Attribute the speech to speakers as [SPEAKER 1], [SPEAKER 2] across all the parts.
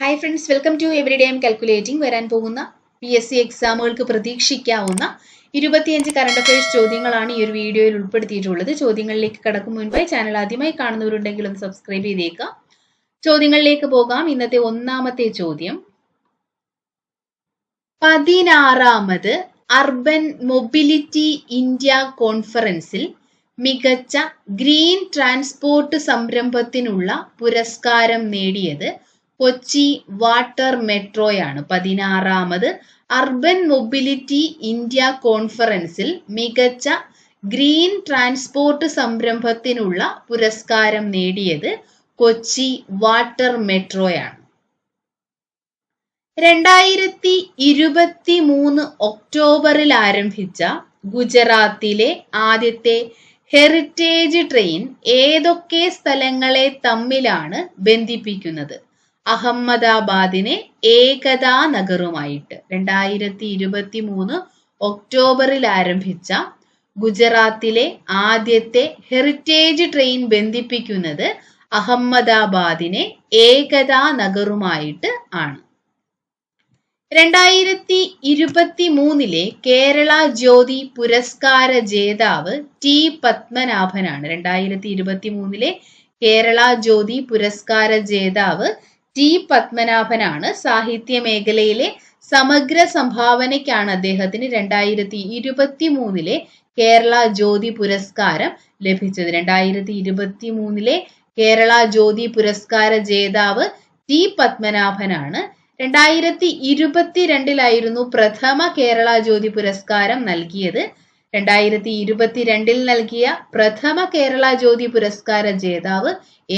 [SPEAKER 1] Hi friends, welcome to everyday aim calculating. വരാൻ പോകുന്ന PSC എക്സാമുകൾക്ക് പ്രതീക്ഷിക്കാവുന്ന 25 കറണ്ട് അഫയേഴ്സ് ചോദ്യങ്ങളാണ് ഈ ഒരു വീഡിയോയിൽ ഉൾപ്പെടുത്തിയിട്ടുള്ളത്. ചോദ്യങ്ങളിലേക്ക് കടക്കും മുൻപായി ചാനൽ ആദ്യമായി കാണുന്നവരുണ്ടെങ്കിൽ ഒന്ന് സബ്സ്ക്രൈബ് ചെയ്തേക്കാം. ചോദ്യങ്ങളിലേക്ക് പോകാം. ഇന്നത്തെ ഒന്നാമത്തെ ചോദ്യം, 16ാമത് അർബൻ മൊബിലിറ്റി ഇന്ത്യ കോൺഫറൻസിൽ മികച്ച ഗ്രീൻ ട്രാൻസ്പോർട്ട് സംരംഭത്തിനുള്ള പുരസ്കാരം നേടിയത് കൊച്ചി വാട്ടർ മെട്രോയാണ്. 16ാമത് അർബൻ മൊബിലിറ്റി ഇന്ത്യ കോൺഫറൻസിൽ മികച്ച ഗ്രീൻ ട്രാൻസ്പോർട്ട് സംരംഭത്തിനുള്ള പുരസ്കാരം നേടിയത് കൊച്ചി വാട്ടർ മെട്രോയാണ്. 2023 ഒക്ടോബറിൽ ആരംഭിച്ച ഗുജറാത്തിലെ ആദ്യത്തെ ഹെറിറ്റേജ് ട്രെയിൻ ഏതൊക്കെ സ്ഥലങ്ങളെ തമ്മിലാണ് ബന്ധിപ്പിക്കുന്നത്? അഹമ്മദാബാദിനെ ഏകതാ നഗറുമായിട്ട്. 2023 ഒക്ടോബറിൽ ആരംഭിച്ച ഗുജറാത്തിലെ ആദ്യത്തെ ഹെറിറ്റേജ് ട്രെയിൻ ബന്ധിപ്പിക്കുന്നത് അഹമ്മദാബാദിനെ ഏകതാ നഗറുമായിട്ട് ആണ്. 2023 കേരള ജ്യോതി പുരസ്കാര ജേതാവ് ടി പത്മനാഭനാണ്. 2023 കേരള ജ്യോതി പുരസ്കാര ജേതാവ് ടി പത്മനാഭനാണ്. സാഹിത്യ മേഖലയിലെ സമഗ്ര സംഭാവനയ്ക്കാണ് അദ്ദേഹത്തിന് 2023 കേരള ജ്യോതി പുരസ്കാരം ലഭിച്ചത്. 2023 കേരള ജ്യോതി പുരസ്കാര ജേതാവ് ടി പത്മനാഭനാണ്. 2022 പ്രഥമ കേരള ജ്യോതി പുരസ്കാരം നൽകിയത്. 2022 നൽകിയ പ്രഥമ കേരള ജ്യോതി പുരസ്കാര ജേതാവ്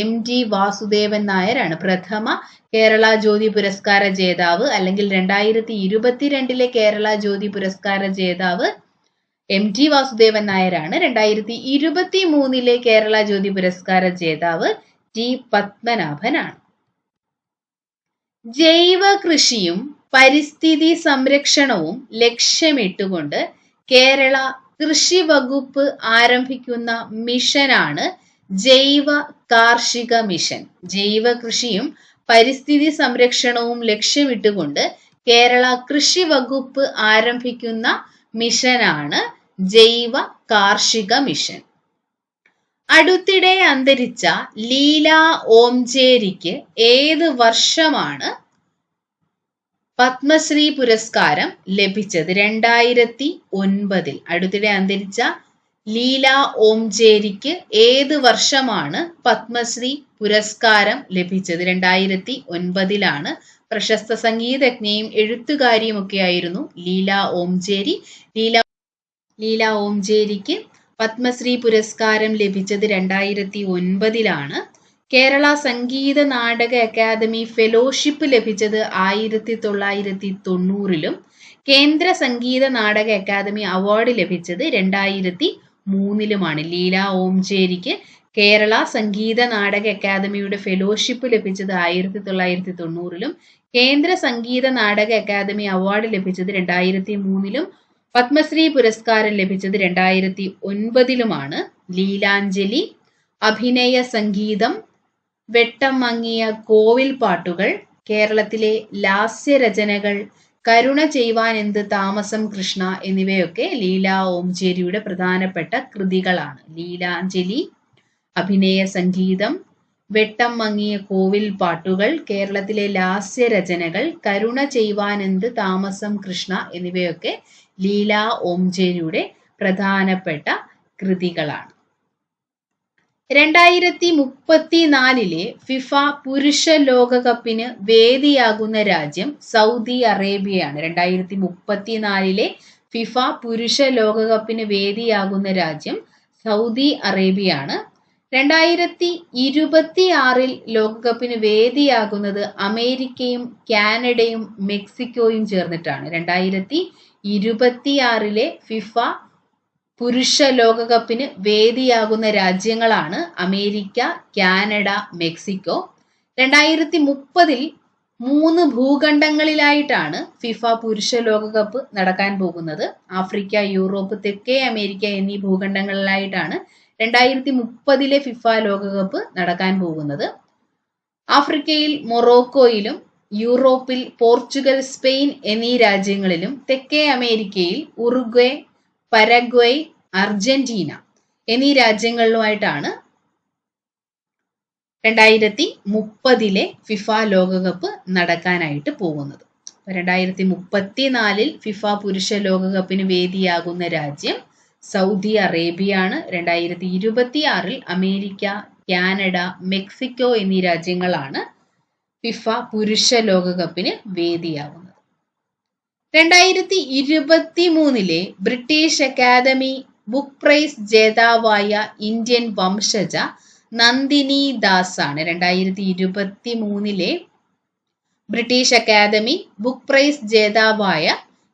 [SPEAKER 1] MD വാസുദേവൻ നായരാണ്. പ്രഥമ കേരള ജ്യോതി പുരസ്കാര ജേതാവ് അല്ലെങ്കിൽ 2022 കേരള ജ്യോതി പുരസ്കാര ജേതാവ് MD വാസുദേവൻ നായരാണ്. 2023 കേരള ജ്യോതി പുരസ്കാര ജേതാവ് ടി പത്മനാഭനാണ്. ജൈവ കൃഷിയും പരിസ്ഥിതി സംരക്ഷണവും ലക്ഷ്യമിട്ടുകൊണ്ട് കേരള കൃഷി വകുപ്പ് ആരംഭിക്കുന്ന മിഷനാണ് ജൈവ കാർഷിക മിഷൻ. ജൈവ കൃഷിയും പരിസ്ഥിതി സംരക്ഷണവും ലക്ഷ്യമിട്ടുകൊണ്ട് കേരള കൃഷി വകുപ്പ് ആരംഭിക്കുന്ന മിഷനാണ് ജൈവ കാർഷിക മിഷൻ. അടുത്തിടെ അന്തരിച്ച ലീല ഓംജേരിക്ക് ഏത് വർഷമാണ് പത്മശ്രീ പുരസ്കാരം ലഭിച്ചത്? 2009. അടുത്തിടെ അന്തരിച്ച ലീല ഓംജേരിക്ക് ഏത് വർഷമാണ് പത്മശ്രീ പുരസ്കാരം ലഭിച്ചത്? 2009. പ്രശസ്ത സംഗീതജ്ഞയും എഴുത്തുകാരിയും ഒക്കെ ആയിരുന്നു ലീല ഓംജേരി. ലീല ഓംജേരിക്ക് പത്മശ്രീ പുരസ്കാരം ലഭിച്ചത് 2009. കേരള സംഗീത നാടക അക്കാദമി ഫെലോഷിപ്പ് ലഭിച്ചത് 1990. കേന്ദ്ര സംഗീത നാടക അക്കാദമി അവാർഡ് ലഭിച്ചത് 2003. ലീല ഓംജേരിക്ക് കേരള സംഗീത നാടക അക്കാദമിയുടെ ഫെലോഷിപ്പ് ലഭിച്ചത് 1990. കേന്ദ്ര സംഗീത നാടക അക്കാദമി അവാർഡ് ലഭിച്ചത് 2003. പത്മശ്രീ പുരസ്കാരം ലഭിച്ചത് 2009. ലീലാഞ്ജലി, അഭിനയ സംഗീതം, വെട്ടം മങ്ങിയ കോവിൽ പാട്ടുകൾ, കേരളത്തിലെ ലാസ്യരചനകൾ, കരുണ ചെയ്യുവാൻ എന്ത് താമസം കൃഷ്ണ എന്നിവയൊക്കെ ലീല ഓംജേരിയുടെ പ്രധാനപ്പെട്ട കൃതികളാണ്. ലീലാഞ്ജലി, അഭിനയ സംഗീതം, വെട്ടം മങ്ങിയ കോവിൽ പാട്ടുകൾ, കേരളത്തിലെ ലാസ്യരചനകൾ, കരുണ ചെയ്യുവാൻ എന്ത് താമസം കൃഷ്ണ എന്നിവയൊക്കെ ലീല ഓംജേരിയുടെ പ്രധാനപ്പെട്ട കൃതികളാണ്. 2034 ഫിഫ പുരുഷ ലോകകപ്പിന് വേദിയാകുന്ന രാജ്യം സൗദി അറേബ്യയാണ്. 2034 ഫിഫ പുരുഷ ലോകകപ്പിന് വേദിയാകുന്ന രാജ്യം സൗദി അറേബ്യയാണ്. 2026 ലോകകപ്പിന് വേദിയാകുന്നത് അമേരിക്കയും കാനഡയും മെക്സിക്കോയും ചേർന്നിട്ടാണ്. 2026 ഫിഫ പുരുഷ ലോകകപ്പിന് വേദിയാകുന്ന രാജ്യങ്ങളാണ് അമേരിക്ക, കാനഡ, മെക്സിക്കോ. 2030 3 ഭൂഖണ്ഡങ്ങളിലായിട്ടാണ് ഫിഫ പുരുഷ ലോകകപ്പ് നടക്കാൻ പോകുന്നത്. ആഫ്രിക്ക, യൂറോപ്പ്, തെക്കേ അമേരിക്ക എന്നീ ഭൂഖണ്ഡങ്ങളിലായിട്ടാണ് 2030 ഫിഫ ലോകകപ്പ് നടക്കാൻ പോകുന്നത്. ആഫ്രിക്കയിൽ മൊറോക്കോയിലും യൂറോപ്പിൽ പോർച്ചുഗൽ, സ്പെയിൻ എന്നീ രാജ്യങ്ങളിലും തെക്കേ അമേരിക്കയിൽ ഉറുഗ്വേ, പരഗ്വേ, അർജന്റീന എന്നീ രാജ്യങ്ങളിലുമായിട്ടാണ് 2030 ഫിഫ ലോകകപ്പ് നടക്കാനായിട്ട് പോകുന്നത്. 2034 ഫിഫ പുരുഷ ലോകകപ്പിന് വേദിയാകുന്ന രാജ്യം സൗദി അറേബ്യയാണ്. 2026 അമേരിക്ക, കാനഡ, മെക്സിക്കോ എന്നീ രാജ്യങ്ങളാണ് ഫിഫ പുരുഷ ലോകകപ്പിന് വേദിയാകുന്നത്. 2023 ബ്രിട്ടീഷ് അക്കാദമി ബുക്ക് പ്രൈസ് ജേതാവായ ഇന്ത്യൻ വംശജ നന്ദിനി ദാസ് ആണ്. 2023 ബ്രിട്ടീഷ് അക്കാദമി ബുക്ക് പ്രൈസ് ജേതാവായ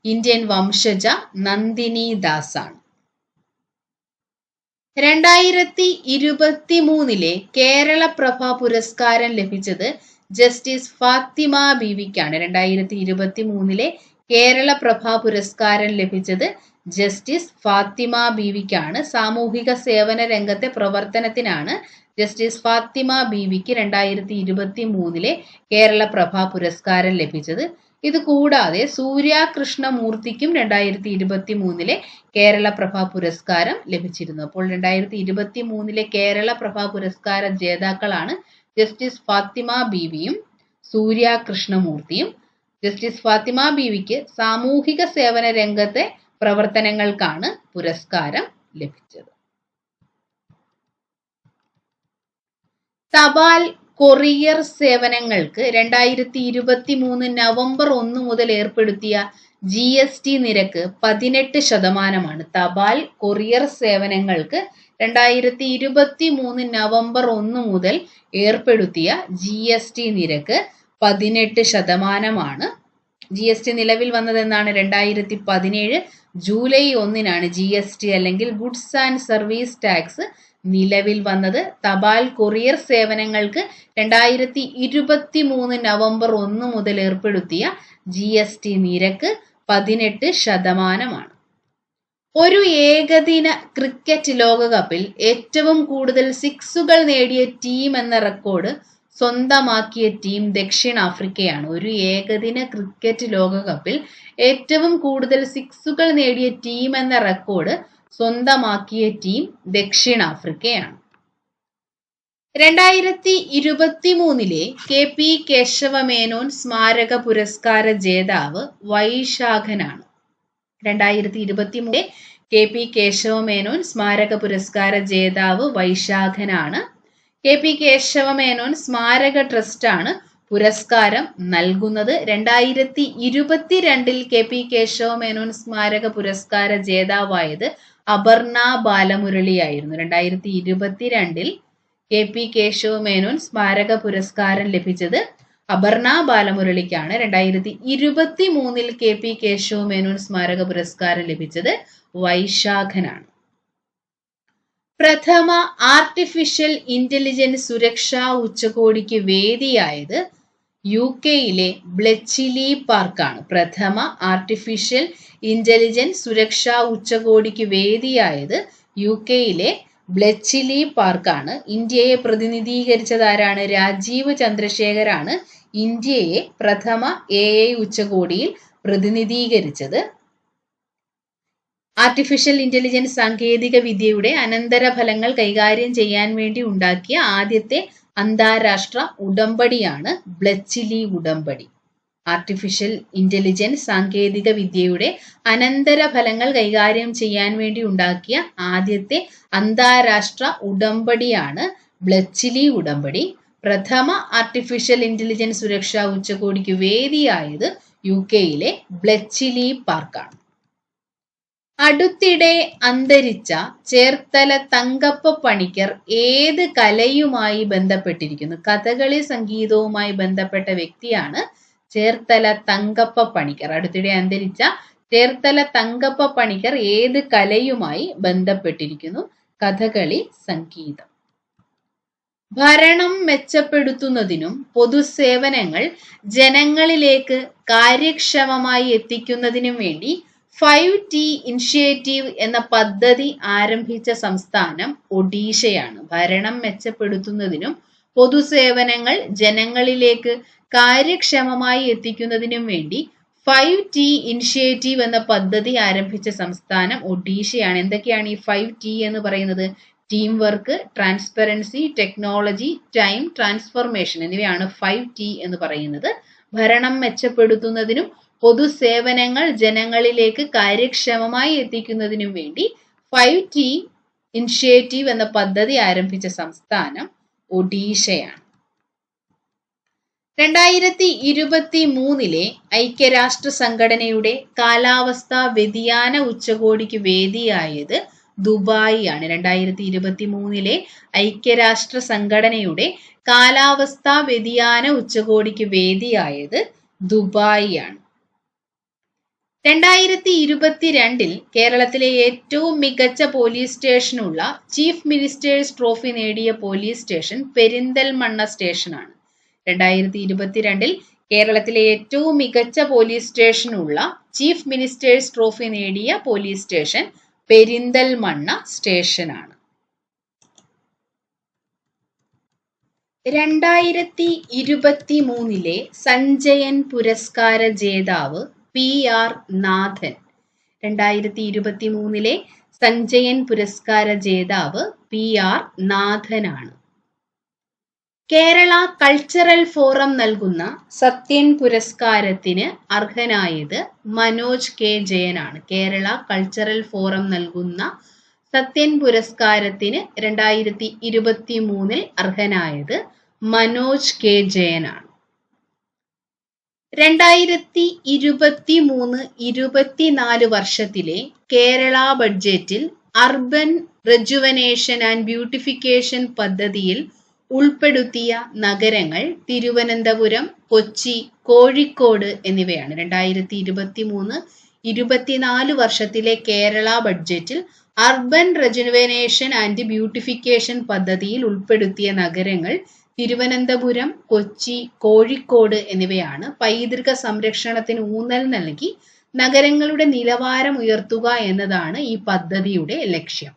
[SPEAKER 1] ഇന്ത്യൻ വംശജ നന്ദിനി ദാസ് ആണ്. 2023 കേരള പ്രഭ പുരസ്കാരം ലഭിച്ചത് ജസ്റ്റിസ് ഫാത്തിമ ബീവിക്കാണ്. 2023 കേരള പ്രഭ പുരസ്കാരം ലഭിച്ചത് ജസ്റ്റിസ് ഫാത്തിമ ബീവിക്കാണ്. സാമൂഹിക സേവന രംഗത്തെ പ്രവർത്തനത്തിനാണ് ജസ്റ്റിസ് ഫാത്തിമ ബീവിക്ക് 2023 കേരള പ്രഭ പുരസ്കാരം ലഭിച്ചത്. ഇത് കൂടാതെ സൂര്യ കൃഷ്ണമൂർത്തിക്കും 2023 കേരള പ്രഭ പുരസ്കാരം ലഭിച്ചിരുന്നു. അപ്പോൾ 2023 കേരള പ്രഭ പുരസ്കാര ജേതാക്കളാണ് ജസ്റ്റിസ് ഫാത്തിമ ബീവിയും സൂര്യ കൃഷ്ണമൂർത്തിയും. ജസ്റ്റിസ് ഫാത്തിമ ബീവിക്ക് സാമൂഹിക സേവന രംഗത്തെ പ്രവർത്തനങ്ങൾക്കാണ് പുരസ്കാരം ലഭിച്ചത്. തപാൽ കൊറിയർ സേവനങ്ങൾക്ക് 2023 നവംബർ 1 മുതൽ ഏർപ്പെടുത്തിയ GST നിരക്ക് 18%. തപാൽ കൊറിയർ സേവനങ്ങൾക്ക് 2023 നവംബർ 1 മുതൽ ഏർപ്പെടുത്തിയ GST നിരക്ക് 18%. GST നിലവിൽ വന്നതെന്നാണ് 2017 ജൂലൈ 1 GST അല്ലെങ്കിൽ ഗുഡ്സ് ആൻഡ് സർവീസ് ടാക്സ് നിലവിൽ വന്നത്. തപാൽ കൊറിയർ സേവനങ്ങൾക്ക് 2023 നവംബർ 1 മുതൽ ഏർപ്പെടുത്തിയ GST നിരക്ക് 18%. ഒരു ഏകദിന ക്രിക്കറ്റ് ലോകകപ്പിൽ ഏറ്റവും കൂടുതൽ സിക്സുകൾ നേടിയ ടീം എന്ന റെക്കോർഡ് സ്വന്തമാക്കിയ ടീം ദക്ഷിണാഫ്രിക്കയാണ്. ഒരു ഏകദിന ക്രിക്കറ്റ് ലോകകപ്പിൽ ഏറ്റവും കൂടുതൽ സിക്സുകൾ നേടിയ ടീം എന്ന റെക്കോർഡ് സ്വന്തമാക്കിയ ടീം ദക്ഷിണാഫ്രിക്കയാണ്. 2023 KP കേശവമേനോൻ സ്മാരക പുരസ്കാര ജേതാവ് വൈശാഖനാണ്. 2023 KP കേശവമേനോൻ സ്മാരക പുരസ്കാര ജേതാവ് വൈശാഖനാണ്. KP കേശവമേനോൻ സ്മാരക ട്രസ്റ്റാണ് പുരസ്കാരം നൽകുന്നത്. 2022 KP കേശവമേനോൻ സ്മാരക പുരസ്കാര ജേതാവായത് അപർണ ബാലമുരളിയായിരുന്നു. 2022 KP കേശവമേനോൻ സ്മാരക പുരസ്കാരം ലഭിച്ചത് അപർണ ബാലമുരളിക്കാണ്. 2023 KP കേശവമേനോൻ സ്മാരക പുരസ്കാരം ലഭിച്ചത് വൈശാഖനാണ്. പ്രഥമ ആർട്ടിഫിഷ്യൽ ഇന്റലിജൻസ് സുരക്ഷാ ഉച്ചകോടിക്ക് വേദിയായത് UK-യിലെ ബ്ലെച്ചിലി പാർക്കാണ്. പ്രഥമ ആർട്ടിഫിഷ്യൽ ഇന്റലിജൻസ് സുരക്ഷാ ഉച്ചകോടിക്ക് വേദിയായത് UK-യിലെ ബ്ലെച്ചിലി പാർക്കാണ്. ഇന്ത്യയെ പ്രതിനിധീകരിച്ചതാരാണ്? രാജീവ് ചന്ദ്രശേഖരാണ് ഇന്ത്യയെ പ്രഥമ AI ഉച്ചകോടിയിൽ പ്രതിനിധീകരിച്ചത്. ആർട്ടിഫിഷ്യൽ ഇന്റലിജൻസ് സാങ്കേതിക വിദ്യയുടെ അനന്തരഫലങ്ങൾ കൈകാര്യം ചെയ്യാൻ വേണ്ടി ഉണ്ടാക്കിയ ആദ്യത്തെ അന്താരാഷ്ട്ര ഉടമ്പടിയാണ് ബ്ലെച്ചിലി ഉടമ്പടി. ആർട്ടിഫിഷ്യൽ ഇന്റലിജൻസ് സാങ്കേതിക വിദ്യയുടെ അനന്തരഫലങ്ങൾ കൈകാര്യം ചെയ്യാൻ വേണ്ടി ഉണ്ടാക്കിയ ആദ്യത്തെ അന്താരാഷ്ട്ര ഉടമ്പടിയാണ് ബ്ലെച്ചിലി ഉടമ്പടി. പ്രഥമ ആർട്ടിഫിഷ്യൽ ഇന്റലിജൻസ് സുരക്ഷാ ഉച്ചകോടിക്ക് വേദിയായത് UK-യിലെ ബ്ലെച്ചിലി പാർക്കാണ്. അടുത്തിടെ അന്തരിച്ച ചേർത്തല തങ്കപ്പ പണിക്കർ ഏത് കലയുമായി ബന്ധപ്പെട്ടിരിക്കുന്നു? കഥകളി സംഗീതവുമായി ബന്ധപ്പെട്ട വ്യക്തിയാണ് ചേർത്തല തങ്കപ്പ പണിക്കർ. അടുത്തിടെ അന്തരിച്ച ചേർത്തല തങ്കപ്പ പണിക്കർ ഏത് കലയുമായി ബന്ധപ്പെട്ടിരിക്കുന്നു? കഥകളി സംഗീതം. ഭരണം മെച്ചപ്പെടുത്തുന്നതിനും പൊതുസേവനങ്ങൾ ജനങ്ങളിലേക്ക് കാര്യക്ഷമമായി എത്തിക്കുന്നതിനും വേണ്ടി 5T ഇനിഷ്യേറ്റീവ് എന്ന പദ്ധതി ആരംഭിച്ച സംസ്ഥാനം ഒഡീഷയാണ്. ഭരണം മെച്ചപ്പെടുത്തുന്നതിനും പൊതുസേവനങ്ങൾ ജനങ്ങളിലേക്ക് കാര്യക്ഷമമായി എത്തിക്കുന്നതിനും വേണ്ടി 5T ഇനിഷ്യേറ്റീവ് എന്ന പദ്ധതി ആരംഭിച്ച സംസ്ഥാനം ഒഡീഷയാണ്. എന്തൊക്കെയാണ് ഈ 5T എന്ന് പറയുന്നത്? Team work, transparency, technology, time, transformation എന്നിവയാണ് 5T എന്ന് പറയുന്നത്. ഭരണം മെച്ചപ്പെടുത്തുന്നതിനും പൊതുസേവനങ്ങൾ ജനങ്ങളിലേക്ക് കാര്യക്ഷമമായി എത്തിക്കുന്നതിനും വേണ്ടി 5T ഇനിഷ്യേറ്റീവ് എന്ന പദ്ധതി ആരംഭിച്ച സംസ്ഥാനം ഒഡീഷയാണ്. 2023 ഐക്യരാഷ്ട്ര സംഘടനയുടെ കാലാവസ്ഥാ വ്യതിയാന ഉച്ചകോടിക്ക് വേദിയായത് ദുബായ് ആണ്. 2023 ഐക്യരാഷ്ട്ര സംഘടനയുടെ കാലാവസ്ഥാ വ്യതിയാന ഉച്ചകോടിക്ക് വേദിയായത് ദുബായ് ആണ്. 2022 കേരളത്തിലെ ഏറ്റവും മികച്ച പോലീസ് സ്റ്റേഷനുള്ള ചീഫ് മിനിസ്റ്റേഴ്സ് ട്രോഫി നേടിയ പോലീസ് സ്റ്റേഷൻ പെരിന്തൽമണ്ണ സ്റ്റേഷനാണ്. 2022 കേരളത്തിലെ ഏറ്റവും മികച്ച പോലീസ് സ്റ്റേഷനുള്ള ചീഫ് മിനിസ്റ്റേഴ്സ് ട്രോഫി നേടിയ പോലീസ് സ്റ്റേഷൻ പെരിന്തൽമണ്ണ സ്റ്റേഷനാണ്. 2023 സഞ്ജയൻ പുരസ്കാര ജേതാവ് PR നാഥൻ. 2023 സഞ്ജയൻ പുരസ്കാര ജേതാവ് PR നാഥനാണ്. കേരള കൾച്ചറൽ ഫോറം നൽകുന്ന സത്യൻ പുരസ്കാരത്തിന് അർഹനായത് മനോജ് K ജയനാണ്. കേരള കൾച്ചറൽ ഫോറം നൽകുന്ന സത്യൻ പുരസ്കാരത്തിന് 2023 അർഹനായത് മനോജ് K ജയനാണ്. 2023-24 വർഷത്തിലെ കേരള ബഡ്ജറ്റിൽ അർബൻ റെജുവനേഷൻ ആൻഡ് ബ്യൂട്ടിഫിക്കേഷൻ പദ്ധതിയിൽ ഉൾപ്പെടുത്തിയ നഗരങ്ങൾ തിരുവനന്തപുരം, കൊച്ചി, കോഴിക്കോട് എന്നിവയാണ്. 2023-24 വർഷത്തിലെ കേരള ബഡ്ജറ്റിൽ അർബൻ റെജുവനേഷൻ ആൻഡ് ബ്യൂട്ടിഫിക്കേഷൻ പദ്ധതിയിൽ ഉൾപ്പെടുത്തിയ നഗരങ്ങൾ തിരുവനന്തപുരം, കൊച്ചി, കോഴിക്കോട് എന്നിവയാണ്. പൈതൃക സംരക്ഷണത്തിന് ഊന്നൽ നൽകി നഗരങ്ങളുടെ നിലവാരം ഉയർത്തുക എന്നതാണ് ഈ പദ്ധതിയുടെ ലക്ഷ്യം.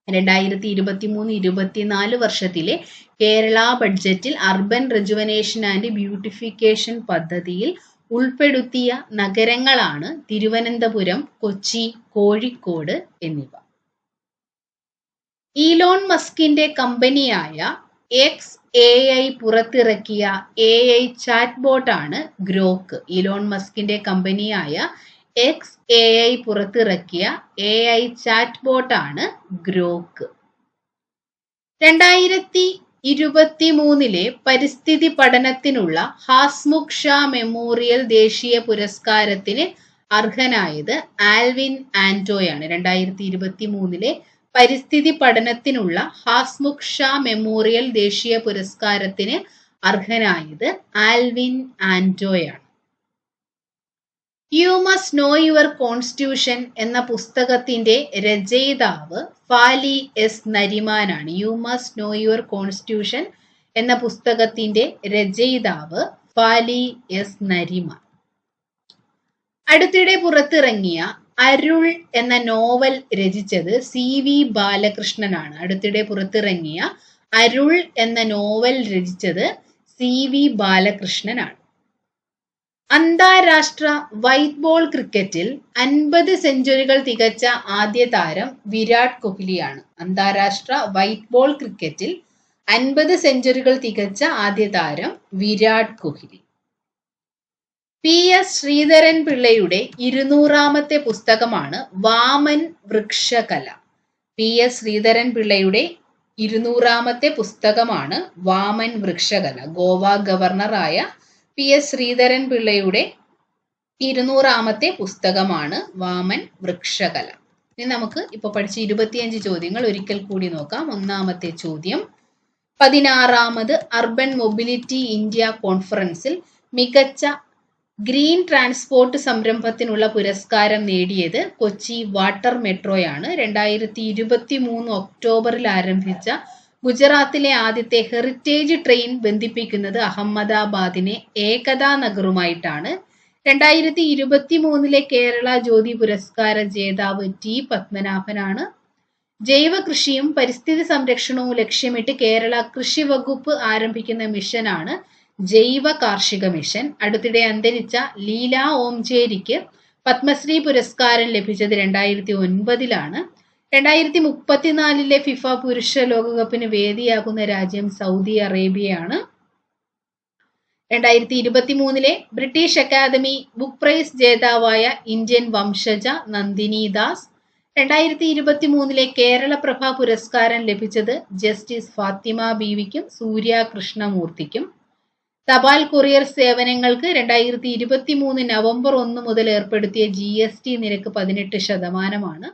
[SPEAKER 1] 2023-24 വർഷത്തിലെ കേരള ബഡ്ജറ്റിൽ അർബൻ റെജുവനേഷൻ ആൻഡ് ബ്യൂട്ടിഫിക്കേഷൻ പദ്ധതിയിൽ ഉൾപ്പെടുത്തിയ നഗരങ്ങളാണ് തിരുവനന്തപുരം, കൊച്ചി, കോഴിക്കോട് എന്നിവ. ഈലോൺ മസ്കിന്റെ കമ്പനിയായ XAI പുറത്തിറക്കിയ AI ചാറ്റ് ബോട്ടാണ് ഗ്രോക്ക്. ഈലോൺ മസ്കിന്റെ കമ്പനിയായ XAI പുറത്തിറക്കിയ AI ചാറ്റ് ബോട്ടാണ് ഗ്രോക്ക്. 2023 പരിസ്ഥിതി പഠനത്തിനുള്ള ഹാസ്മുഖ് ഷാ മെമ്മോറിയൽ ദേശീയ പുരസ്കാരത്തിന് അർഹനായത് ആൽവിൻ ആന്റോയാണ്. 2023 പരിസ്ഥിതി പഠനത്തിനുള്ള ഹാസ്മുഖ് ഷാ മെമ്മോറിയൽ ദേശീയ പുരസ്കാരത്തിന് അർഹനായത് ആൽവിൻ ആന്റോയാണ്. You must know your constitution എന്ന പുസ്തകത്തിന്റെ രചയിതാവ് ഫാലി എസ് നരിമാനാണ്. You must know your constitution എന്ന പുസ്തകത്തിന്റെ രചയിതാവ് ഫാലി എസ് നരിമാൻ. അടുത്തിടെ പുറത്തിറങ്ങിയ അരുൾ എന്ന നോവൽ രചിച്ചത് CV ബാലകൃഷ്ണനാണ്. അടുത്തിടെ പുറത്തിറങ്ങിയ അരുൾ എന്ന നോവൽ രചിച്ചത് CV ബാലകൃഷ്ണനാണ്. അന്താരാഷ്ട്ര വൈറ്റ് ബോൾ ക്രിക്കറ്റിൽ 50 സെഞ്ചുറികൾ തികച്ച ആദ്യ താരം വിരാട് കോഹ്ലിയാണ്. അന്താരാഷ്ട്ര വൈറ്റ് ബോൾ ക്രിക്കറ്റിൽ 50 സെഞ്ചുറികൾ തികച്ച ആദ്യ താരം വിരാട് കോഹ്ലി. PS ശ്രീധരൻ പിള്ളയുടെ 200ാമത്തെ പുസ്തകമാണ് വാമൻ വൃക്ഷകല. PS ശ്രീധരൻ പിള്ളയുടെ 200ാമത്തെ പുസ്തകമാണ് വാമൻ വൃക്ഷകല. ഗോവ ഗവർണറായ PS ശ്രീധരൻ പിള്ളയുടെ 200ാമത്തെ പുസ്തകമാണ് വാമൻ വൃക്ഷകല. ഇനി നമുക്ക് ഇപ്പോൾ പഠിച്ച 25 ചോദ്യങ്ങൾ ഒരിക്കൽ കൂടി നോക്കാം. ഒന്നാമത്തെ ചോദ്യം, 16ാമത് അർബൻ മൊബിലിറ്റി ഇന്ത്യ കോൺഫറൻസിൽ മികച്ച ഗ്രീൻ ട്രാൻസ്പോർട്ട് സംരംഭത്തിനുള്ള പുരസ്കാരം നേടിയത് കൊച്ചി വാട്ടർ മെട്രോയാണ്. 2023 ഒക്ടോബറിൽ ആരംഭിച്ച ഗുജറാത്തിലെ ആദ്യത്തെ ഹെറിറ്റേജ് ട്രെയിൻ ബന്ധിപ്പിക്കുന്നത് അഹമ്മദാബാദിനെ ഏകതാ നഗറുമായിട്ടാണ്. 2023 കേരള ജ്യോതി പുരസ്കാര ജേതാവ് T പത്മനാഭനാണ്. ജൈവ കൃഷിയും പരിസ്ഥിതി സംരക്ഷണവും ലക്ഷ്യമിട്ട് കേരള കൃഷി വകുപ്പ് ആരംഭിക്കുന്ന മിഷനാണ് ജൈവ കാർഷിക മിഷൻ. അടുത്തിടെ അന്തരിച്ച ലീല ഓംചേരിക്ക് പത്മശ്രീ പുരസ്കാരം ലഭിച്ചത് 2009 2034 ഫിഫ പുരുഷ ലോകകപ്പിന് വേദിയാകുന്ന രാജ്യം സൗദി അറേബ്യയാണ്. 2023 ബ്രിട്ടീഷ് അക്കാദമി ബുക്ക് പ്രൈസ് ജേതാവായ ഇന്ത്യൻ വംശജ നന്ദിനി ദാസ്. 2023 കേരളപ്രഭ പുരസ്കാരം ലഭിച്ചത് ജസ്റ്റിസ് ഫാത്തിമ ബീവിക്കും സൂര്യ കൃഷ്ണമൂർത്തിക്കും. തപാൽ കൊറിയർ സേവനങ്ങൾക്ക് 2023 നവംബർ 1 മുതൽ ഏർപ്പെടുത്തിയ GST നിരക്ക് 18%.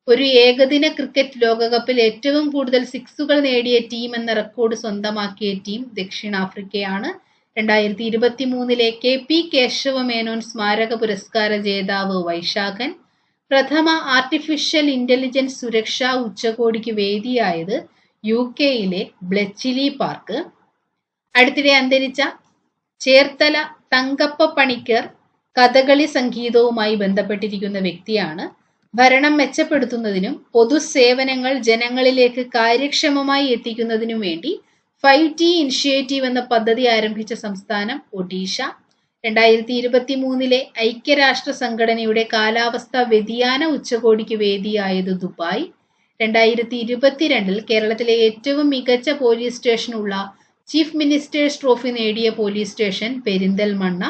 [SPEAKER 1] ഒരു ഏകദിന ക്രിക്കറ്റ് ലോകകപ്പിൽ ഏറ്റവും കൂടുതൽ സിക്സുകൾ നേടിയ ടീം എന്ന റെക്കോർഡ് സ്വന്തമാക്കിയ ടീം ദക്ഷിണാഫ്രിക്കയാണ്. 2023 KP കേശവമേനോൻ സ്മാരക പുരസ്കാര ജേതാവ് വൈശാഖൻ. പ്രഥമ ആർട്ടിഫിഷ്യൽ ഇന്റലിജൻസ് സുരക്ഷാ ഉച്ചകോടിക്ക് വേദിയായത് UK-യിലെ ബ്ലെച്ചിലി പാർക്ക്. അടുത്തിടെ അന്തരിച്ച ചേർത്തല തങ്കപ്പ പണിക്കർ കഥകളി സംഗീതവുമായി ബന്ധപ്പെട്ടിരിക്കുന്ന വ്യക്തിയാണ്. ഭരണം മെച്ചപ്പെടുത്തുന്നതിനും പൊതുസേവനങ്ങൾ ജനങ്ങളിലേക്ക് കാര്യക്ഷമമായി എത്തിക്കുന്നതിനും വേണ്ടി 5T ഇനിഷ്യേറ്റീവ് എന്ന പദ്ധതി ആരംഭിച്ച സംസ്ഥാനം ഒഡീഷ. 2023 ഐക്യരാഷ്ട്ര സംഘടനയുടെ കാലാവസ്ഥാ വ്യതിയാന ഉച്ചകോടിക്ക് വേദിയായത് ദുബായ്. 2022 കേരളത്തിലെ ഏറ്റവും മികച്ച പോലീസ് സ്റ്റേഷനുള്ള ചീഫ് മിനിസ്റ്റേഴ്സ് ട്രോഫി നേടിയ പോലീസ് സ്റ്റേഷൻ പെരിന്തൽമണ്ണ.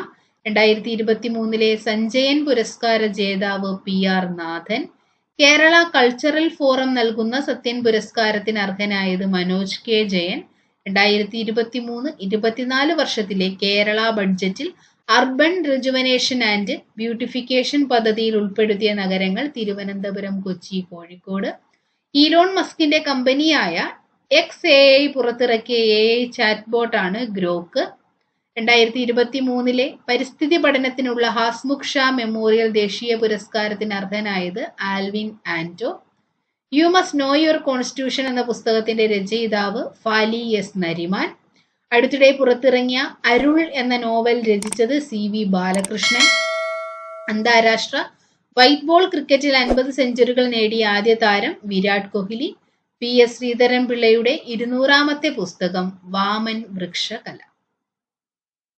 [SPEAKER 1] 2023 സഞ്ജയൻ പുരസ്കാര ജേതാവ് PR നാഥൻ. കേരള കൾച്ചറൽ ഫോറം നൽകുന്ന സത്യൻ പുരസ്കാരത്തിന് അർഹനായത് മനോജ് K ജയൻ. 2023-24 വർഷത്തിലെ കേരള ബഡ്ജറ്റിൽ അർബൻ റിജുവനേഷൻ ആൻഡ് ബ്യൂട്ടിഫിക്കേഷൻ പദ്ധതിയിൽ ഉൾപ്പെടുത്തിയ നഗരങ്ങൾ തിരുവനന്തപുരം, കൊച്ചി, കോഴിക്കോട്. ഈലോൺ മസ്കിന്റെ കമ്പനിയായ XAI പുറത്തിറക്കിയ AI ചാറ്റ്ബോട്ടാണ് ഗ്രോക്ക്. 2023 പരിസ്ഥിതി പഠനത്തിനുള്ള ഹാസ്മുഖ് ഷാ മെമ്മോറിയൽ ദേശീയ പുരസ്കാരത്തിന് അർഹനായത് Alvin Anto. You must know your constitution എന്ന പുസ്തകത്തിന്റെ രചയിതാവ് ഫാലി S നരിമാൻ. അടുത്തിടെ പുറത്തിറങ്ങിയ അരുൾ എന്ന നോവൽ രചിച്ചത് CV ബാലകൃഷ്ണൻ. അന്താരാഷ്ട്ര വൈറ്റ് ബോൾ ക്രിക്കറ്റിൽ 50 സെഞ്ചുറികൾ നേടിയ ആദ്യ താരം വിരാട് കോഹ്ലി. PS ശ്രീധരൻ പിള്ളയുടെ 200ാമത്തെ പുസ്തകം വാമൻ വൃക്ഷകല.